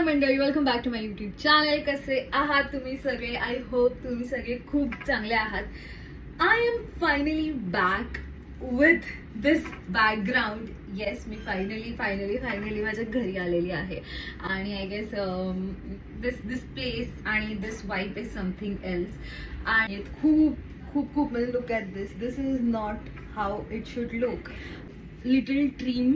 मंडळी, welcome back to my YouTube channel. कसे आहात तुम्ही सगळे? आय होप तुम्ही सगळे खूप चांगले आहात. I am finally back with this background. Yes, मी फायनली माझ्या घरी आलेली आहे आणि आय गेस दिस प्लेस आणि this vibe is something else. आणि खूप खूप खूप म्हणजे look at this is not how it should look. Little trim,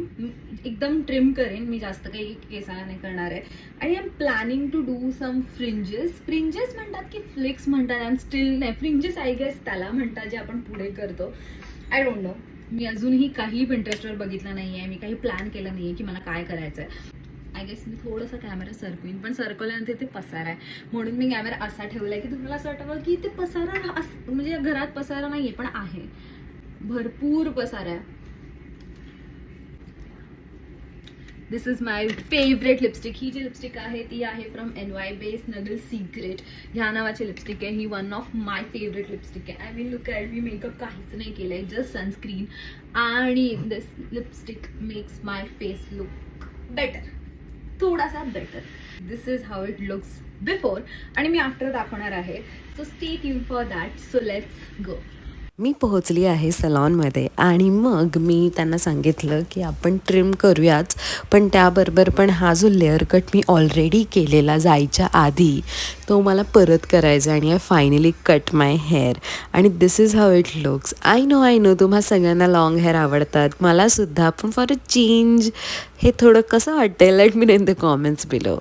एकदम ट्रिम करेन मी, जास्त काही केसाला नाही करणार आहे. आणि I am planning to do some fringes म्हणतात की फ्लिक्स म्हणतात, आय एम स्टील नाही, फ्रिंजेस आय गेस त्याला म्हणतात जे आपण पुढे करतो. आय डोंट नो, मी अजूनही काही पिंटरेस्टवर बघितलं नाही आहे, मी काही प्लॅन केलं नाही आहे की मला काय करायचं आहे. आय गेस मी थोडंसं कॅमेरा सरकवीन, पण सरकवल्यानंतर ते पसारा आहे म्हणून मी कॅमेरा असा ठेवला आहे की तुम्हाला असं वाटावं की ते पसारा म्हणजे घरात पसारा नाही आहे, पण आहे, भरपूर पसारा आहे. This is my favourite lipstick. ही जी लिपस्टिक आहे ती आहे फ्रॉम NYBay स्नगल सिक्रेट ह्या नावाची लिपस्टिक आहे. ही one of my favourite lipstick आहे. I mean look at me, makeup काहीच नाही केलं आहे, जस्ट सनस्क्रीन. आणि this lipstick makes my face look better, थोडासा better. This is how it looks before आणि मी आफ्टर दाखवणार आहे. So stay tuned for that. So let's go. मी पोहोचली आहे सलॉनमध्ये आणि मग मी त्यांना सांगितलं की आपण ट्रिम करूयाच, पण त्याबरोबर पण हा जो लेअर कट मी ऑलरेडी केलेला जायच्या आधी तो मला परत करायचा. आणि I finally cut my hair आणि this is how it looks. I know तुम्हा सगळ्यांना लाँग हेअर आवडतात, मलासुद्धा, पण फॉर अ चेंज हे थोडं कसं वाटतंय, let me know in the comments below.